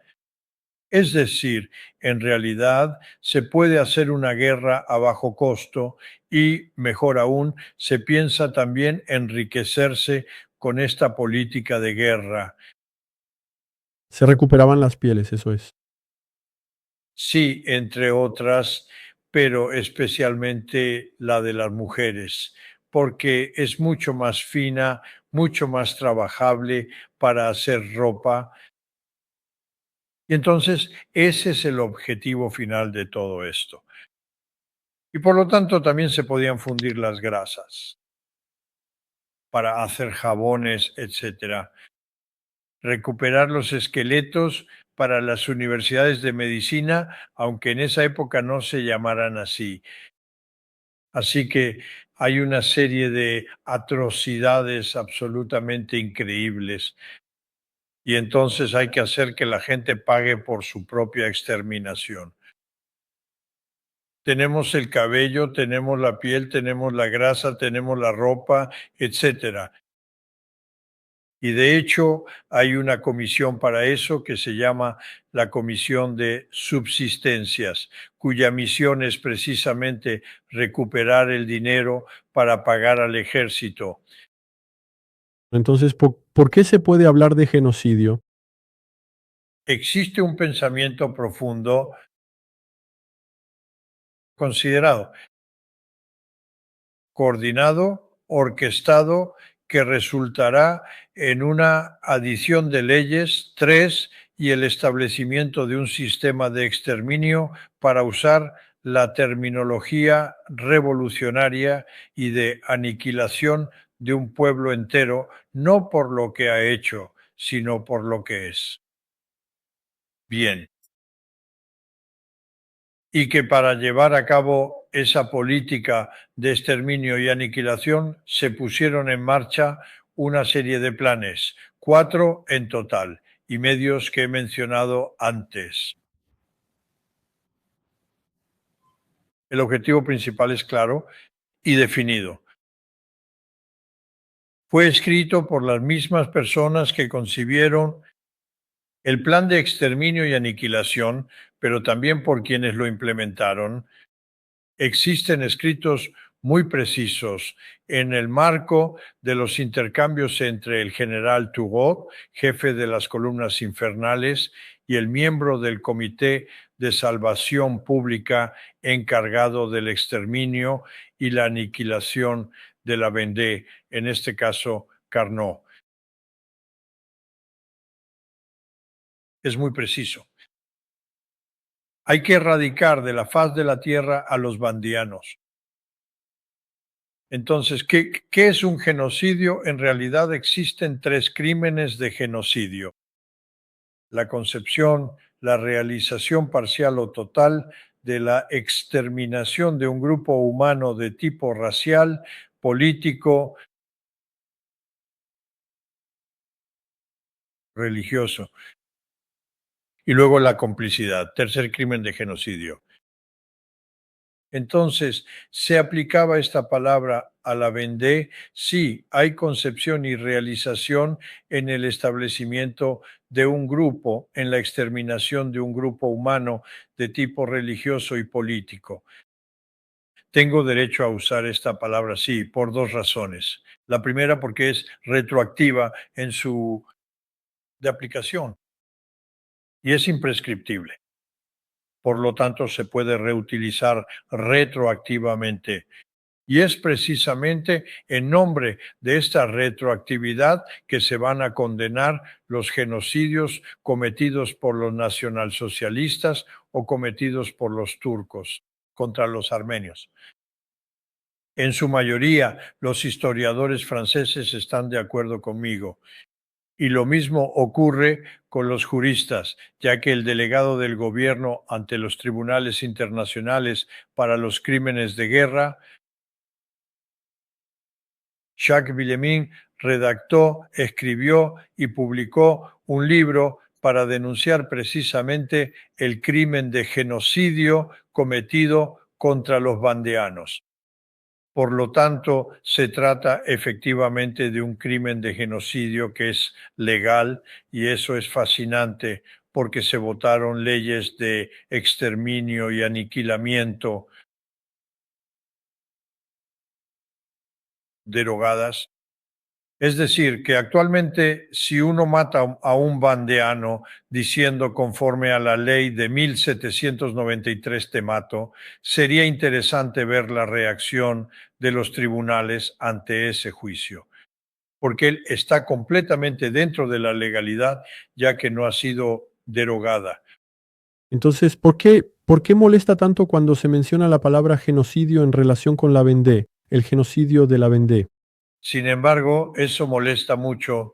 Es decir, en realidad se puede hacer una guerra a bajo costo y, mejor aún, se piensa también enriquecerse con esta política de guerra. Se recuperaban las pieles, eso es. Sí, entre otras, pero especialmente la de las mujeres, porque es mucho más fina, mucho más trabajable para hacer ropa. Y entonces ese es el objetivo final de todo esto. Y por lo tanto también se podían fundir las grasas para hacer jabones, etcétera. Recuperar los esqueletos para las universidades de medicina, aunque en esa época no se llamaran así. Así que hay una serie de atrocidades absolutamente increíbles y entonces hay que hacer que la gente pague por su propia exterminación. Tenemos el cabello, tenemos la piel, tenemos la grasa, tenemos la ropa, etcétera. Y de hecho hay una comisión para eso que se llama la Comisión de Subsistencias, cuya misión es precisamente recuperar el dinero para pagar al ejército. Entonces, ¿por qué se puede hablar de genocidio? Existe un pensamiento profundo considerado, coordinado, orquestado, que resultará en una adición de leyes, tres, y el establecimiento de un sistema de exterminio para usar la terminología revolucionaria y de aniquilación de un pueblo entero, no por lo que ha hecho, sino por lo que es. Bien. Y que para llevar a cabo esa política de exterminio y aniquilación se pusieron en marcha una serie de planes, 4 en total, y medios que he mencionado antes. El objetivo principal es claro y definido: Fue escrito por las mismas personas que concibieron el plan de exterminio y aniquilación, pero también por quienes lo implementaron. Existen escritos muy precisos en el marco de los intercambios entre el general Turgot, jefe de las columnas infernales, y el miembro del Comité de Salvación Pública encargado del exterminio y la aniquilación de la Vendée, en este caso Carnot. Es muy preciso. Hay que erradicar de la faz de la tierra a los bandianos. Entonces, ¿qué es un genocidio? En realidad existen tres crímenes de genocidio: la concepción, la realización parcial o total de la exterminación de un grupo humano de tipo racial, político, religioso, y luego la complicidad, tercer crimen de genocidio. Entonces, ¿se aplicaba esta palabra a la Vendée? Sí, hay concepción y realización en el establecimiento de un grupo, en la exterminación de un grupo humano de tipo religioso y político. Tengo derecho a usar esta palabra, sí, por dos razones. La primera, porque es retroactiva en su de aplicación y es imprescriptible. Por lo tanto, se puede reutilizar retroactivamente. Y es precisamente en nombre de esta retroactividad que se van a condenar los genocidios cometidos por los nacionalsocialistas o cometidos por los turcos contra los armenios. En su mayoría, los historiadores franceses están de acuerdo conmigo. Y lo mismo ocurre con los juristas, ya que el delegado del gobierno ante los tribunales internacionales para los crímenes de guerra, Jacques Villemin, redactó, escribió y publicó un libro para denunciar precisamente el crimen de genocidio cometido contra los vandeanos. Por lo tanto, se trata efectivamente de un crimen de genocidio que es legal, y eso es fascinante porque se votaron leyes de exterminio y aniquilamiento derogadas. Es decir, que actualmente si uno mata a un vandeano diciendo conforme a la ley de 1793 te mato, sería interesante ver la reacción de los tribunales ante ese juicio, porque él está completamente dentro de la legalidad, ya que no ha sido derogada. Entonces, por qué molesta tanto cuando se menciona la palabra genocidio en relación con la Vendée, el genocidio de la Vendée? Sin embargo, eso molesta mucho.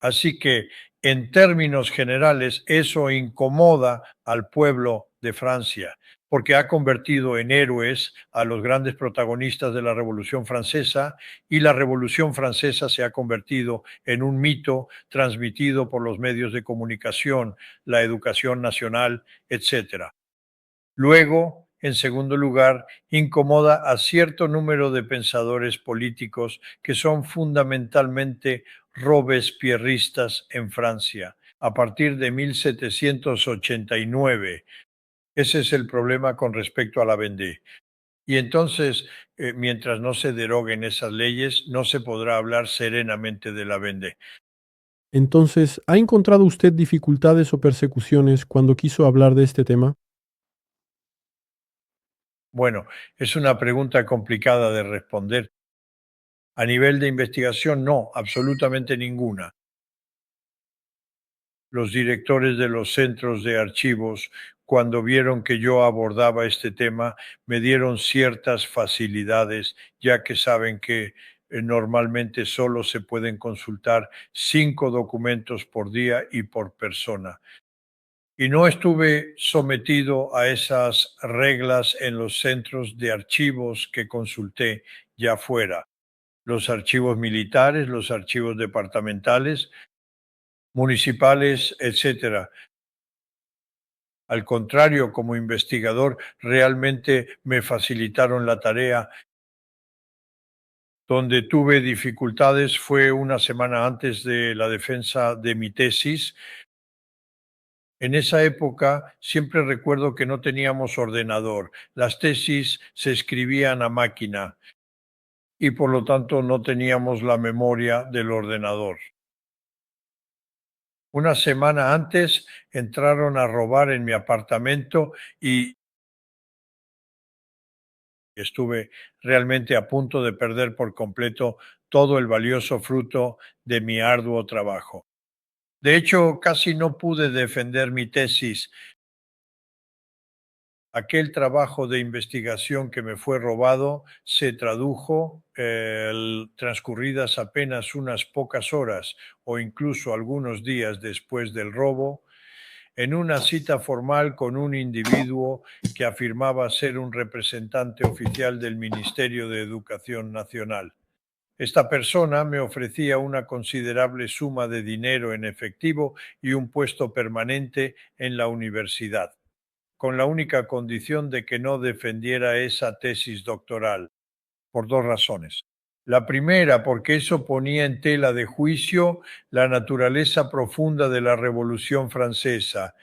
Así que, en términos generales, eso incomoda al pueblo de Francia, porque ha convertido en héroes a los grandes protagonistas de la Revolución Francesa, y la Revolución Francesa se ha convertido en un mito transmitido por los medios de comunicación, la educación nacional, etcétera. Luego, en segundo lugar, incomoda a cierto número de pensadores políticos que son fundamentalmente robespierristas en Francia, a partir de 1789. Ese es el problema con respecto a la Vendée. Y entonces, mientras no se deroguen esas leyes, no se podrá hablar serenamente de la Vendée. Entonces, ¿ha encontrado usted dificultades o persecuciones cuando quiso hablar de este tema? Bueno, es una pregunta complicada de responder. A nivel de investigación, no, absolutamente ninguna. Los directores de los centros de archivos, cuando vieron que yo abordaba este tema, me dieron ciertas facilidades, ya que saben que normalmente solo se pueden consultar 5 documentos por día y por persona. Y no estuve sometido a esas reglas en los centros de archivos que consulté ya fuera. Los archivos militares, los archivos departamentales, municipales, etcétera. Al contrario, como investigador, realmente me facilitaron la tarea Donde tuve dificultades fue una semana antes de la defensa de mi tesis. En esa época siempre recuerdo que no teníamos ordenador. Las tesis se escribían a máquina y por lo tanto no teníamos la memoria del ordenador. Una semana antes entraron a robar en mi apartamento y estuve realmente a punto de perder por completo todo el valioso fruto de mi arduo trabajo. De hecho, casi no pude defender mi tesis. Aquel trabajo de investigación que me fue robado se tradujo, transcurridas apenas unas pocas horas o incluso algunos días después del robo, en una cita formal con un individuo que afirmaba ser un representante oficial del Ministerio de Educación Nacional. Esta persona me ofrecía una considerable suma de dinero en efectivo y un puesto permanente en la universidad, con la única condición de que no defendiera esa tesis doctoral, por dos razones. La primera, porque eso ponía en tela de juicio la naturaleza profunda de la Revolución Francesa,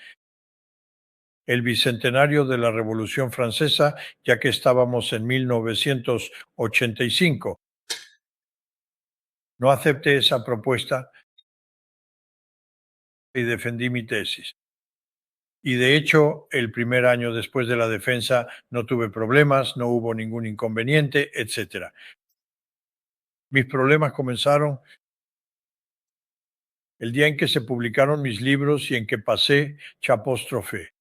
el bicentenario de la Revolución Francesa, ya que estábamos en 1985. No acepté esa propuesta y defendí mi tesis. Y de hecho, el primer año después de la defensa no tuve problemas, no hubo ningún inconveniente, etcétera. Mis problemas comenzaron el día en que se publicaron mis libros y en que pasé chapóstrofe.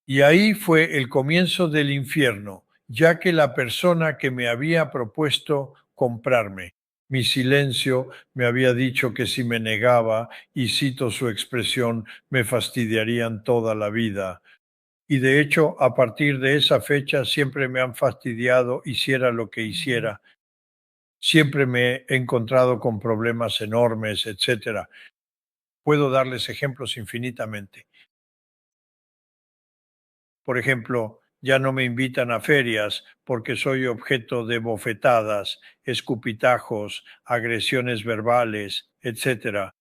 Y ahí fue el comienzo del infierno, ya que la persona que me había propuesto comprarme mi silencio me había dicho que si me negaba, y cito su expresión, me fastidiarían toda la vida. Y de hecho, a partir de esa fecha siempre me han fastidiado, hiciera lo que hiciera. Siempre me he encontrado con problemas enormes, etcétera. Puedo darles ejemplos infinitamente. Por ejemplo, ya no me invitan a ferias porque soy objeto de bofetadas, escupitajos, agresiones verbales, etcétera.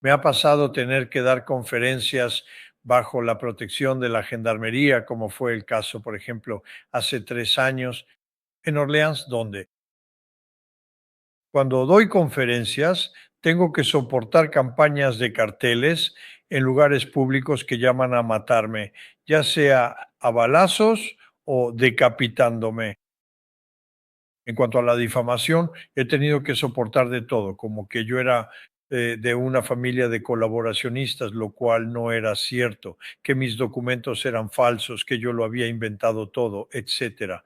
Me ha pasado tener que dar conferencias bajo la protección de la gendarmería, como fue el caso, por ejemplo, hace 3 años en Orleans, donde cuando doy conferencias tengo que soportar campañas de carteles en lugares públicos que llaman a matarme, ya sea a balazos o decapitándome. En cuanto a la difamación, he tenido que soportar de todo, como que yo era de una familia de colaboracionistas, lo cual no era cierto, que mis documentos eran falsos, que yo lo había inventado todo, etcétera.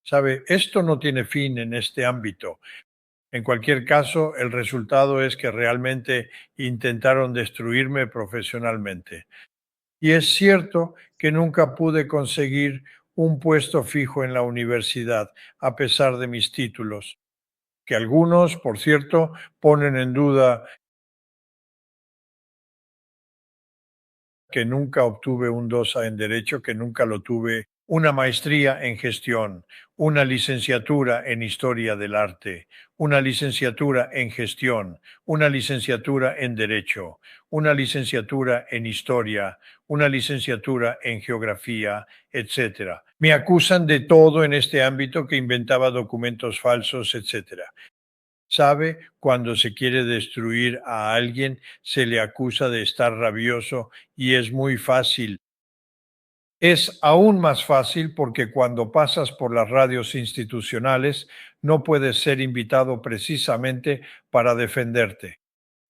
¿Sabe? Esto no tiene fin en este ámbito. En cualquier caso, el resultado es que realmente intentaron destruirme profesionalmente. Y es cierto que nunca pude conseguir un puesto fijo en la universidad, a pesar de mis títulos, que algunos, por cierto, ponen en duda que nunca obtuve un 2A en Derecho, que nunca lo tuve, una maestría en gestión, una licenciatura en Historia del Arte, una licenciatura en gestión, una licenciatura en Derecho, una licenciatura en Historia, una licenciatura en Geografía, etcétera. Me acusan de todo en este ámbito, que inventaba documentos falsos, etcétera. ¿Sabe? Cuando se quiere destruir a alguien, se le acusa de estar rabioso y es muy fácil. Es aún más fácil porque cuando pasas por las radios institucionales no puedes ser invitado precisamente para defenderte.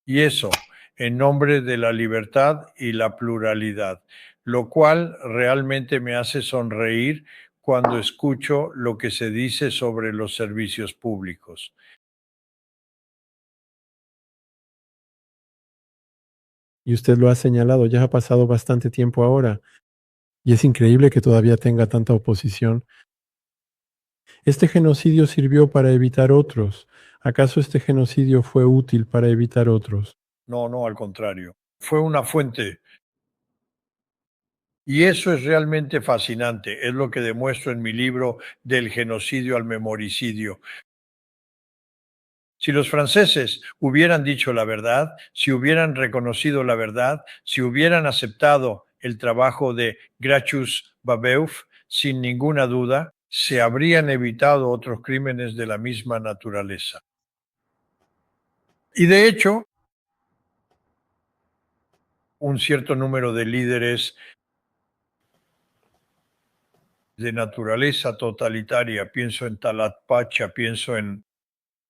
Y eso en nombre de la libertad y la pluralidad, lo cual realmente me hace sonreír cuando escucho lo que se dice sobre los servicios públicos. Y usted lo ha señalado, ya ha pasado bastante tiempo ahora, y es increíble que todavía tenga tanta oposición. Este genocidio sirvió para evitar otros. ¿Acaso este genocidio fue útil para evitar otros? No, no, al contrario. Fue una fuente. Y eso es realmente fascinante, es lo que demuestro en mi libro Del genocidio al memoricidio. Si los franceses hubieran dicho la verdad, si hubieran reconocido la verdad, si hubieran aceptado el trabajo de Gracchus Babeuf, sin ninguna duda, se habrían evitado otros crímenes de la misma naturaleza. Y de hecho, un cierto número de líderes de naturaleza totalitaria, pienso en Talat Pacha, pienso en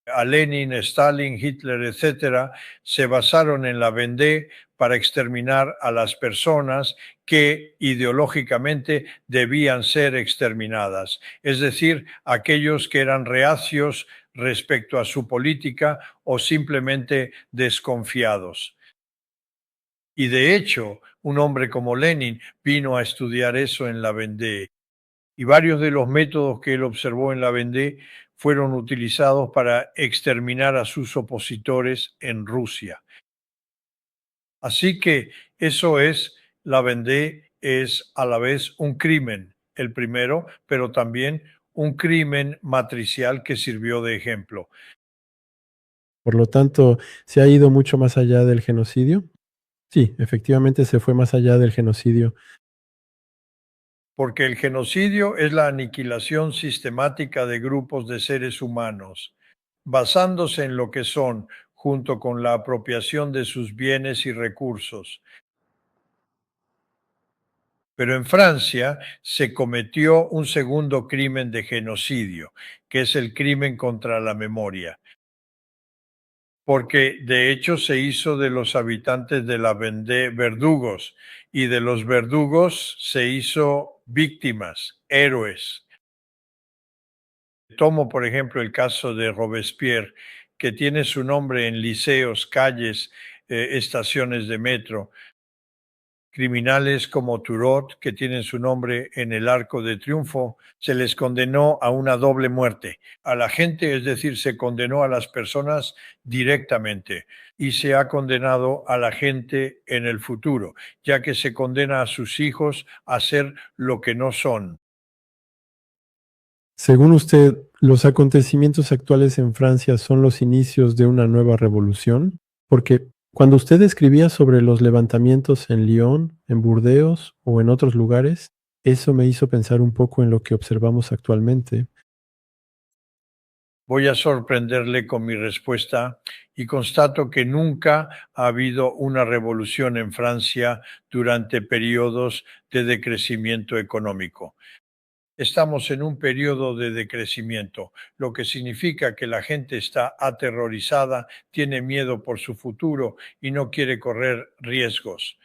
a Lenin, Stalin, Hitler, etcétera, se basaron en la Vendée para exterminar a las personas que ideológicamente debían ser exterminadas, es decir, aquellos que eran reacios respecto a su política o simplemente desconfiados. Y de hecho, un hombre como Lenin vino a estudiar eso en la Vendée y varios de los métodos que él observó en la Vendée fueron utilizados para exterminar a sus opositores en Rusia. Así que eso es, la Vendée es a la vez un crimen, el primero, pero también un crimen matricial que sirvió de ejemplo. Por lo tanto, ¿se ha ido mucho más allá del genocidio? Sí, efectivamente se fue más allá del genocidio. Porque el genocidio es la aniquilación sistemática de grupos de seres humanos, basándose en lo que son, junto con la apropiación de sus bienes y recursos. Pero en Francia se cometió un segundo crimen de genocidio, que es el crimen contra la memoria, porque de hecho se hizo de los habitantes de la Vendée verdugos, y de los verdugos se hizo víctimas, héroes. Tomo, por ejemplo, el caso de Robespierre, que tiene su nombre en liceos, calles, estaciones de metro. Criminales como Turot, que tienen su nombre en el Arco de Triunfo, se les condenó a una doble muerte. A la gente, es decir, se condenó a las personas directamente y se ha condenado a la gente en el futuro, ya que se condena a sus hijos a ser lo que no son. Según usted, ¿los acontecimientos actuales en Francia son los inicios de una nueva revolución? Porque cuando usted escribía sobre los levantamientos en Lyon, en Burdeos o en otros lugares, eso me hizo pensar un poco en lo que observamos actualmente. Voy a sorprenderle con mi respuesta y constato que nunca ha habido una revolución en Francia durante periodos de decrecimiento económico. Estamos en un periodo de decrecimiento, lo que significa que la gente está aterrorizada, tiene miedo por su futuro y no quiere correr riesgos.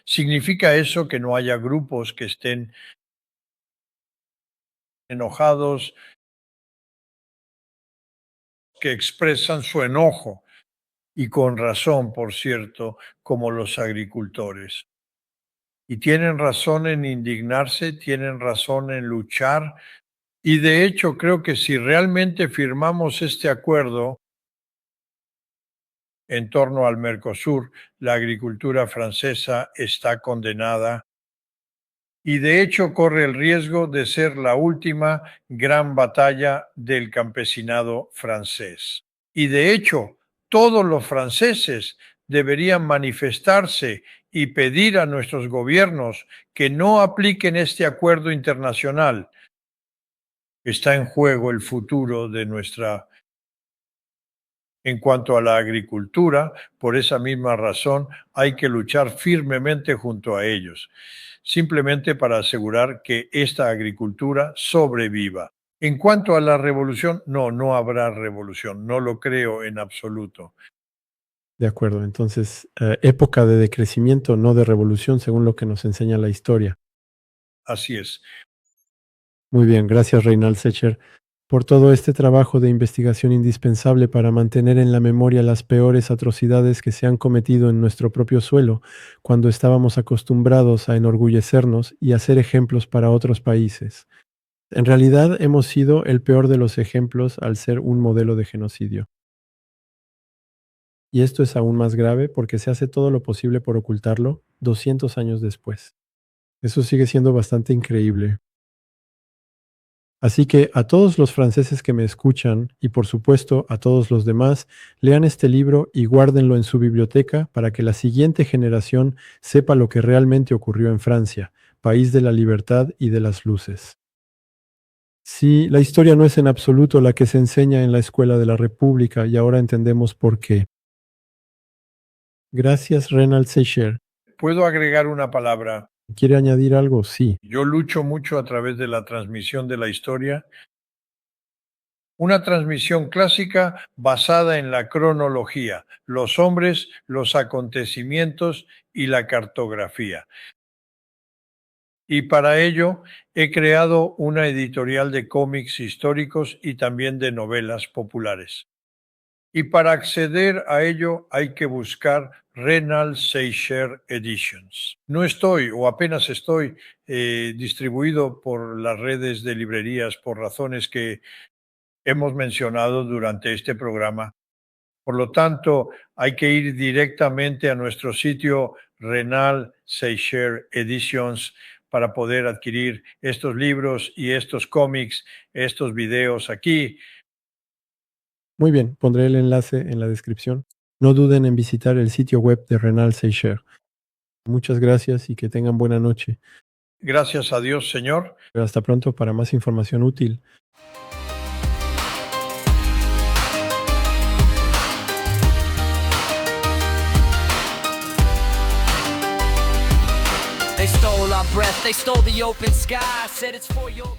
¿Significa eso que no haya grupos que estén enojados, que expresan su enojo? Y con razón, por cierto, como los agricultores. Y tienen razón en indignarse, tienen razón en luchar. Y de hecho, creo que si realmente firmamos este acuerdo en torno al Mercosur, la agricultura francesa está condenada y de hecho corre el riesgo de ser la última gran batalla del campesinado francés. Y de hecho, todos los franceses deberían manifestarse y pedir a nuestros gobiernos que no apliquen este acuerdo internacional. Está en juego el futuro de nuestra. En cuanto a la agricultura, por esa misma razón, hay que luchar firmemente junto a ellos, simplemente para asegurar que esta agricultura sobreviva. En cuanto a la revolución, no, no habrá revolución, no lo creo en absoluto. De acuerdo, entonces, época de decrecimiento, no de revolución, según lo que nos enseña la historia. Así es. Muy bien, gracias Reinald Secher por todo este trabajo de investigación indispensable para mantener en la memoria las peores atrocidades que se han cometido en nuestro propio suelo, cuando estábamos acostumbrados a enorgullecernos y a ser ejemplos para otros países. En realidad hemos sido el peor de los ejemplos al ser un modelo de genocidio. Y esto es aún más grave porque se hace todo lo posible por ocultarlo 200 años después. Eso sigue siendo bastante increíble. Así que a todos los franceses que me escuchan y por supuesto a todos los demás, lean este libro y guárdenlo en su biblioteca para que la siguiente generación sepa lo que realmente ocurrió en Francia, país de la libertad y de las luces. Sí, la historia no es en absoluto la que se enseña en la Escuela de la República y ahora entendemos por qué. Gracias, Renald Seycher. ¿Puedo agregar una palabra? ¿Quiere añadir algo? Sí. Yo lucho mucho a través de la transmisión de la historia. Una transmisión clásica basada en la cronología, los hombres, los acontecimientos y la cartografía. Y para ello he creado una editorial de cómics históricos y también de novelas populares. Y para acceder a ello hay que buscar Renald Seycher Editions. No estoy o apenas estoy distribuido por las redes de librerías por razones que hemos mencionado durante este programa. Por lo tanto, hay que ir directamente a nuestro sitio Renald Seycher Editions para poder adquirir estos libros y estos cómics, estos videos aquí. Muy bien, pondré el enlace en la descripción. No duden en visitar el sitio web de Renald Seycher. Muchas gracias y que tengan buena noche. Gracias a Dios, Señor. Hasta pronto para más información útil. They stole our breath, they stole the open sky, said it's for your